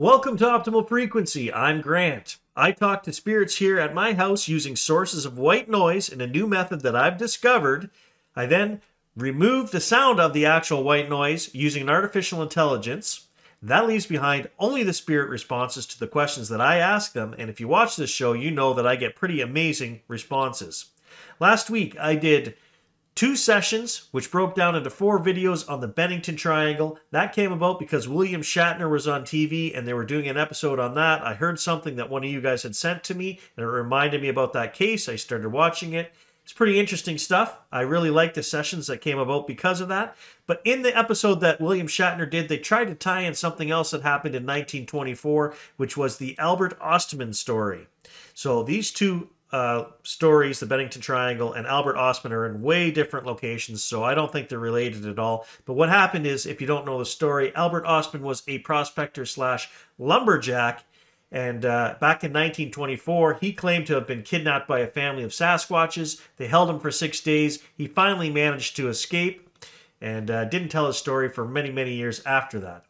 Welcome to Optimal Frequency. I'm Grant. I talk to spirits here at my house using sources of white noise in a new method that I've discovered. I then remove the sound of the actual white noise using an artificial intelligence. That leaves behind only the spirit responses to the questions that I ask them, and if you watch this show, you know that I get pretty amazing responses. Last week, I did 2 sessions, which broke down into 4 videos on the Bennington Triangle. That came about because William Shatner was on TV and they were doing an episode on that. I heard something that one of you guys had sent to me and it reminded me about that case. I started watching it. It's pretty interesting stuff. I really like the sessions that came about because of that. But in the episode that William Shatner did, they tried to tie in something else that happened in 1924, which was the Albert Ostman story. So these two stories, the Bennington Triangle and Albert Ostman, are in way different locations, so I don't think they're related at all. But what happened is, if you don't know the story, Albert Ostman was a prospector slash lumberjack, and back in 1924, he claimed to have been kidnapped by a family of Sasquatches. They held him for 6 days. He finally managed to escape and didn't tell his story for many, many years after that.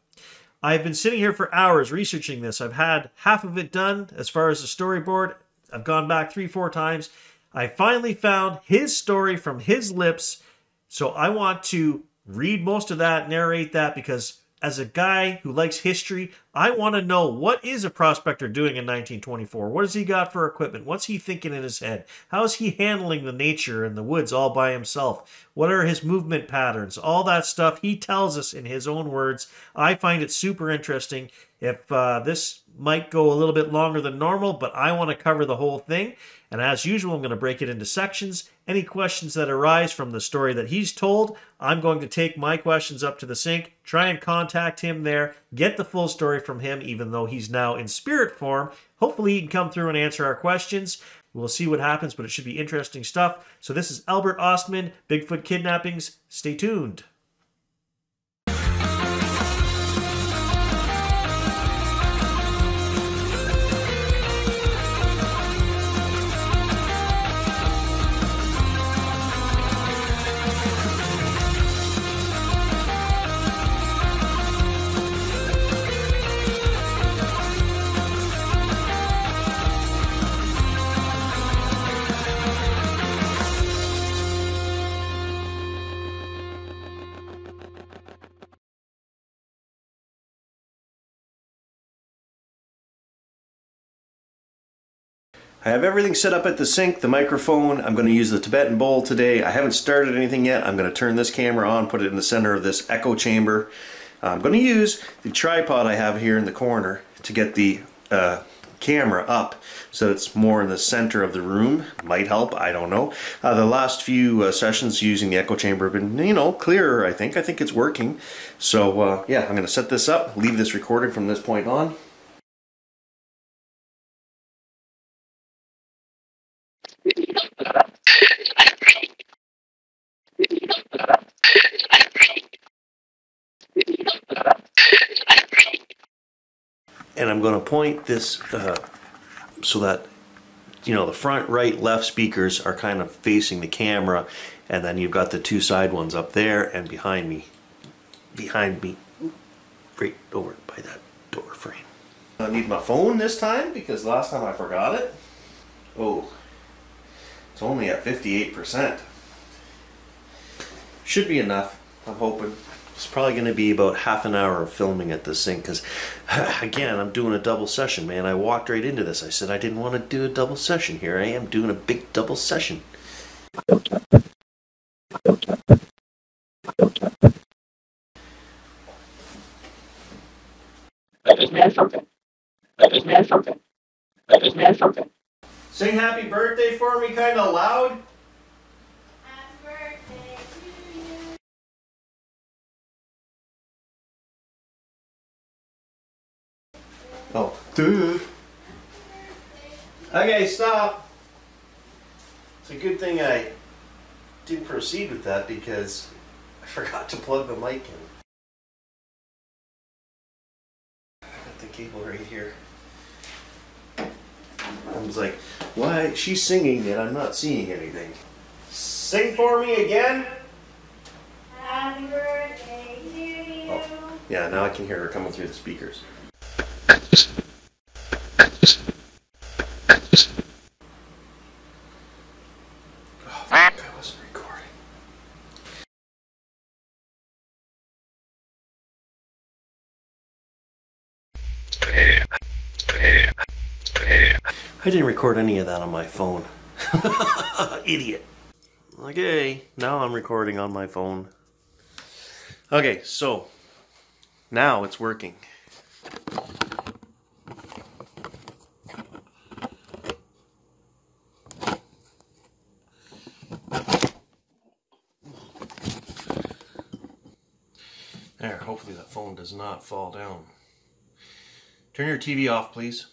I've been sitting here for hours researching this. I've had half of it done as far as the storyboard. I've gone back 3-4 times. I finally found his story from his lips. So I want to read most of that, narrate that, because as a guy who likes history, I want to know, what is a prospector doing in 1924? What has he got for equipment? What's he thinking in his head? How is he handling the nature and the woods all by himself? What are his movement patterns? All that stuff he tells us in his own words. I find it super interesting. If this might go a little bit longer than normal, but I want to cover the whole thing. And as usual, I'm going to break it into sections. Any questions that arise from the story that he's told, I'm going to take my questions up to the sink, try and contact him there, get the full story from him, even though he's now in spirit form. Hopefully he can come through and answer our questions. We'll see what happens, but it should be interesting stuff. So this is Albert Ostman, Bigfoot Kidnappings. Stay tuned. I have everything set up at the sink, the microphone. I'm going to use the Tibetan bowl today. I haven't started anything yet. I'm going to turn this camera on, put it in the center of this echo chamber. I'm going to use the tripod I have here in the corner to get the camera up so it's more in the center of the room. Might help, I don't know. The last few sessions using the echo chamber have been, clearer, I think. I think it's working. So yeah, I'm going to set this up, leave this recording from this point on. And I'm going to point this so that, the front, right, left speakers are kind of facing the camera, and then you've got the 2 side ones up there and behind me, right over by that door frame. I need my phone this time because last time I forgot it. Oh, it's only at 58%. Should be enough, I'm hoping. It's probably going to be about half an hour of filming at the sink because, again, I'm doing a double session, man. I walked right into this. I said I didn't want to do a double session. Here I am doing a big double session. Sing happy birthday for me kind of loud. Oh, dude. Okay, stop. It's a good thing I didn't proceed with that because I forgot to plug the mic in. I got the cable right here. I was like, why? She's singing and I'm not seeing anything. Sing for me again. Happy birthday to you. Oh, yeah, now I can hear her coming through the speakers. I didn't record any of that on my phone. Idiot. Okay, now I'm recording on my phone. Okay, so now it's working. There, hopefully that phone does not fall down. Turn your TV off, please.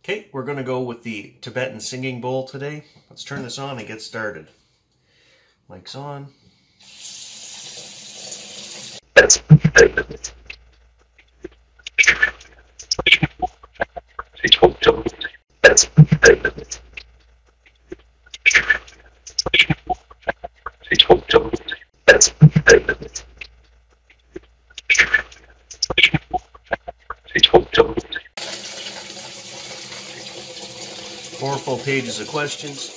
Okay, we're going to go with the Tibetan singing bowl today. Let's turn this on and get started. Mic's on. Four full pages of questions.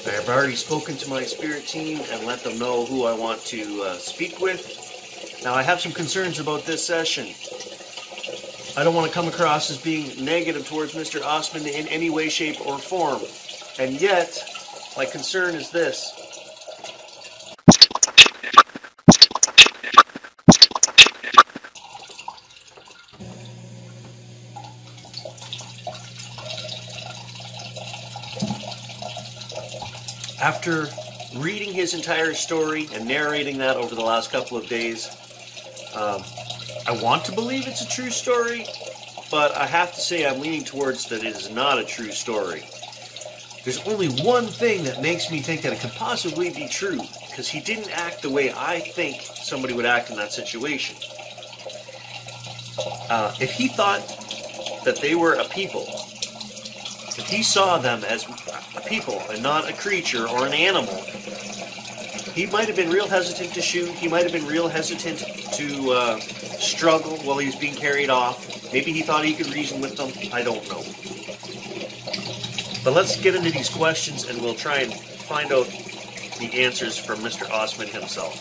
I've already spoken to my spirit team and let them know who I want to speak with. Now I have some concerns about this session. I don't want to come across as being negative towards Mr. Ostman in any way, shape, or form. And yet, my concern is this. After reading his entire story and narrating that over the last couple of days, I want to believe it's a true story, but I have to say I'm leaning towards that it is not a true story. There's only one thing that makes me think that it could possibly be true, because he didn't act the way I think somebody would act in that situation. If he thought that they were a people, if he saw them as a people and not a creature or an animal, he might have been real hesitant to shoot. He might have been real hesitant to struggle while he was being carried off. Maybe he thought he could reason with them. I don't know. But let's get into these questions and we'll try and find out the answers from Mr. Ostman himself.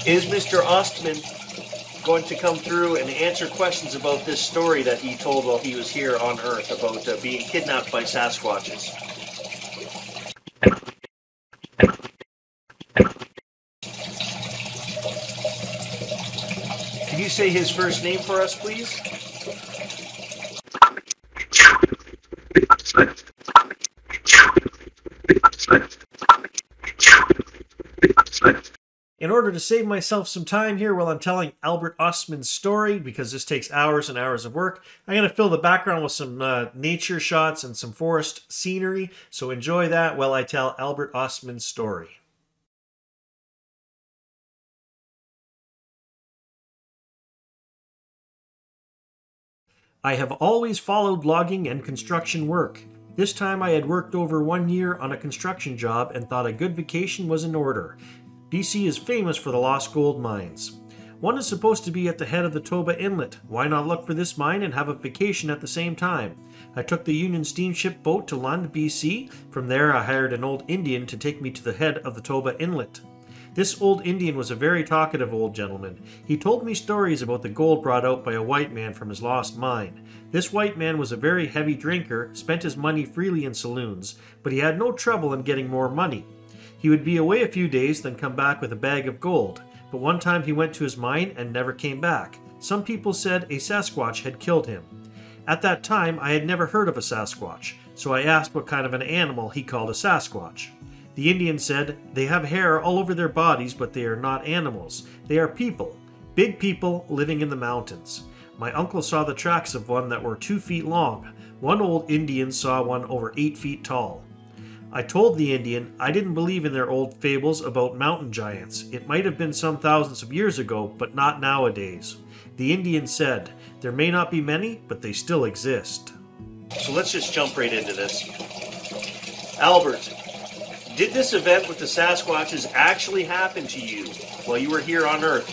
Is Mr. Ostman going to come through and answer questions about this story that he told while he was here on Earth about being kidnapped by Sasquatches? Can you say his first name for us, please? In order to save myself some time here while I'm telling Albert Ostman's story, because this takes hours and hours of work, I'm going to fill the background with some nature shots and some forest scenery, so enjoy that while I tell Albert Ostman's story. I have always followed logging and construction work. This time I had worked over 1 year on a construction job and thought a good vacation was in order. BC is famous for the lost gold mines. One is supposed to be at the head of the Toba Inlet. Why not look for this mine and have a vacation at the same time? I took the Union Steamship boat to Lund, BC. From there I hired an old Indian to take me to the head of the Toba Inlet. This old Indian was a very talkative old gentleman. He told me stories about the gold brought out by a white man from his lost mine. This white man was a very heavy drinker, spent his money freely in saloons, but he had no trouble in getting more money. He would be away a few days, then come back with a bag of gold. But one time he went to his mine and never came back. Some people said a Sasquatch had killed him. At that time, I had never heard of a Sasquatch, so I asked what kind of an animal he called a Sasquatch. The Indian said, "They have hair all over their bodies, but they are not animals. They are people. Big people living in the mountains." My uncle saw the tracks of one that were 2 feet long. One old Indian saw one over 8 feet tall. I told the Indian I didn't believe in their old fables about mountain giants. It might have been some thousands of years ago, but not nowadays. The Indian said, "There may not be many, but they still exist." So let's just jump right into this. Albert, Did this event with the Sasquatches actually happen to you while you were here on Earth?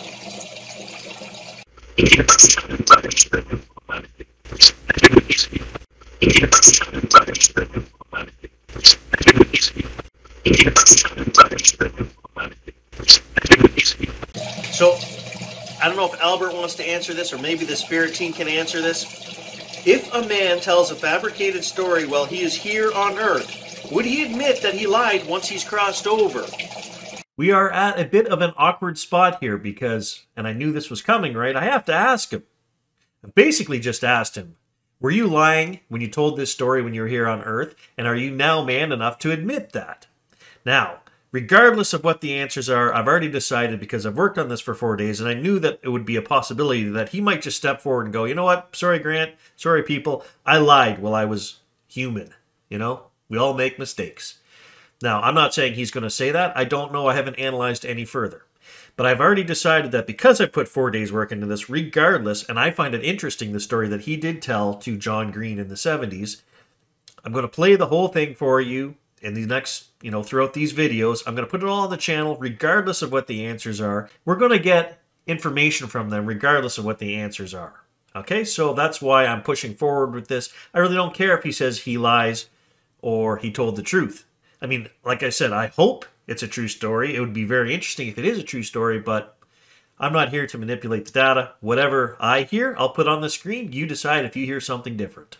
So, I don't know if Albert wants to answer this, or maybe the spirit team can answer this. If a man tells a fabricated story while he is here on Earth, would he admit that he lied once he's crossed over? We are at a bit of an awkward spot here because, and I knew this was coming, right? I have to ask him. I basically just asked him, were you lying when you told this story when you were here on Earth? And are you now man enough to admit that? Now, regardless of what the answers are, I've already decided, because I've worked on this for 4 days, and I knew that it would be a possibility that he might just step forward and go, you know what, sorry Grant, sorry people, I lied while I was human. You know, we all make mistakes. Now, I'm not saying he's going to say that. I don't know. I haven't analyzed any further. But I've already decided that because I put 4 days work into this, regardless, and I find it interesting, the story that he did tell to John Green in the 70s, I'm going to play the whole thing for you in the next, throughout these videos. I'm going to put it all on the channel, regardless of what the answers are. We're going to get information from them, regardless of what the answers are. Okay, so that's why I'm pushing forward with this. I really don't care if he says he lies or he told the truth. I mean, like I said, I hope it's a true story. It would be very interesting if it is a true story, but I'm not here to manipulate the data. Whatever I hear, I'll put on the screen. You decide if you hear something different.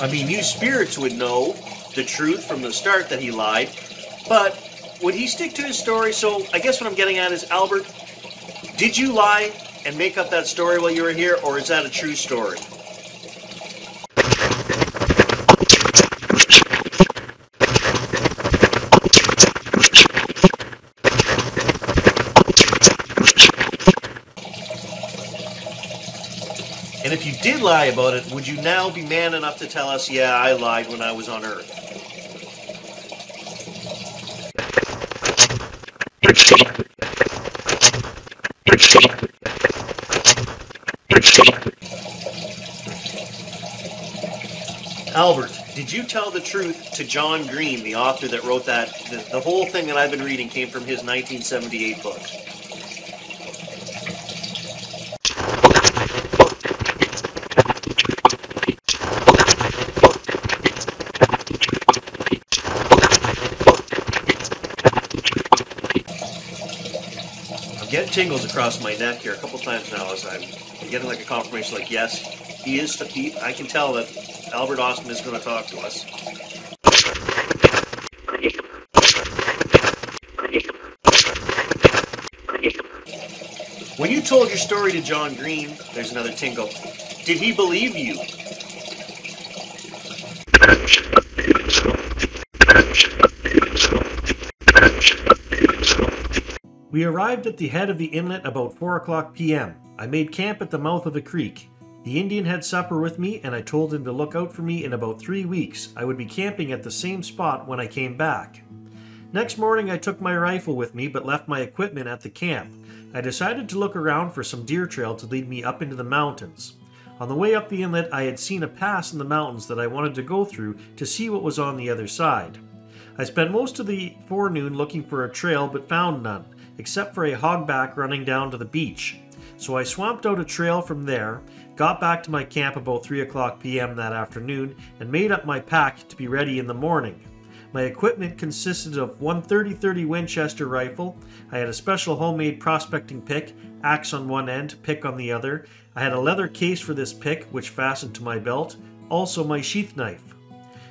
I mean, you spirits would know the truth from the start that he lied, but would he stick to his story? So I guess what I'm getting at is, Albert, did you lie and make up that story while you were here, or is that a true story? And if you did lie about it, would you now be man enough to tell us, yeah, I lied when I was on Earth? Albert, did you tell the truth to John Green, the author that wrote that? The whole thing that I've been reading came from his 1978 book. I'm getting tingles across my neck here a couple times now as I'm getting like a confirmation, like, yes, he is, I can tell that Albert Ostman is going to talk to us. When you told your story to John Green, there's another tingle, did he believe you? We arrived at the head of the inlet about 4:00 p.m. I made camp at the mouth of a creek. The Indian had supper with me, and I told him to look out for me in about 3 weeks. I would be camping at the same spot when I came back. Next morning I took my rifle with me, but left my equipment at the camp. I decided to look around for some deer trail to lead me up into the mountains. On the way up the inlet I had seen a pass in the mountains that I wanted to go through to see what was on the other side. I spent most of the forenoon looking for a trail but found none, except for a hogback running down to the beach. So I swamped out a trail from there, got back to my camp about 3:00 p.m. that afternoon, and made up my pack to be ready in the morning. My equipment consisted of one .30-30 Winchester rifle. I had a special homemade prospecting pick, axe on one end, pick on the other. I had a leather case for this pick, which fastened to my belt, also my sheath knife.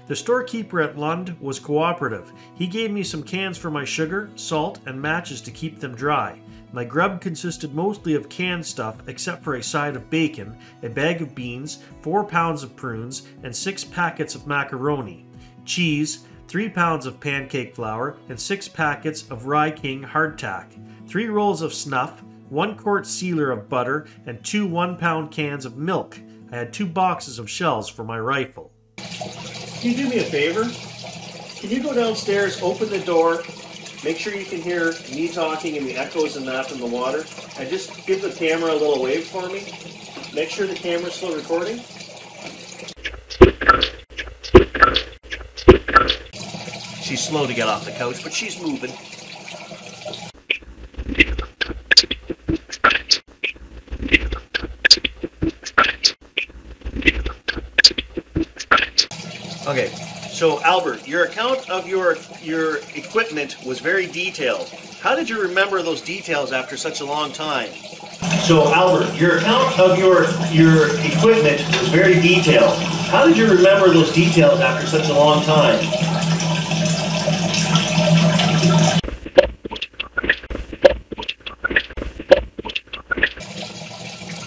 The storekeeper at Lund was cooperative. He gave me some cans for my sugar, salt, and matches to keep them dry. My grub consisted mostly of canned stuff except for a side of bacon, a bag of beans, 4 pounds of prunes, and 6 packets of macaroni, cheese, 3 pounds of pancake flour, and 6 packets of Rye King hardtack, 3 rolls of snuff, 1 quart sealer of butter, and 2 1-pound cans of milk. I had 2 boxes of shells for my rifle. Can you do me a favor? Can you go downstairs, open the door, Make sure you can hear me talking and the echoes and that from the water. And just give the camera a little wave for me. Make sure the camera's still recording. She's slow to get off the couch, but she's moving. Okay, so Albert, your account of your equipment was very detailed. How did you remember those details after such a long time? So Albert, your account of your equipment was very detailed. How did you remember those details after such a long time?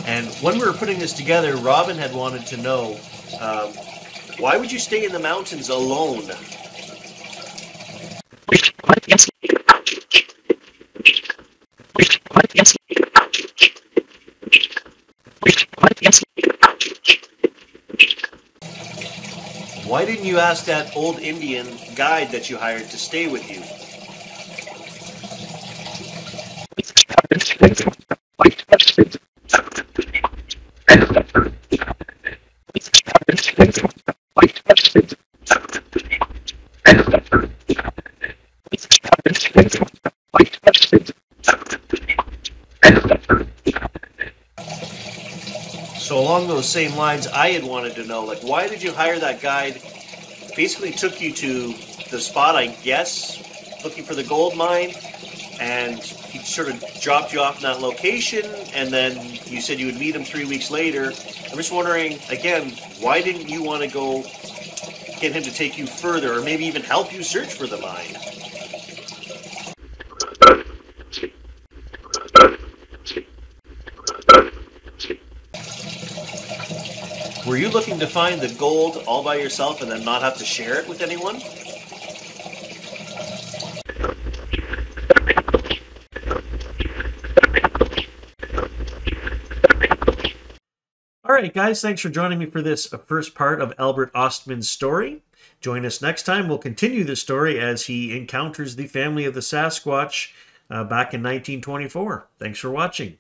And when we were putting this together, Robin had wanted to know, why would you stay in the mountains alone? Why didn't you ask that old Indian guide that you hired to stay with you? So along those same lines, I had wanted to know, like, why did you hire that guide? Basically took you to the spot, I guess, looking for the gold mine, and he sort of dropped you off in that location, and then you said you would meet him 3 weeks later. I'm just wondering, again, why didn't you want to go get him to take you further, or maybe even help you search for the mine? Were you looking to find the gold all by yourself and then not have to share it with anyone? All right, guys, thanks for joining me for this first part of Albert Ostman's story. Join us next time. We'll continue the story as he encounters the family of the Sasquatch back in 1924. Thanks for watching.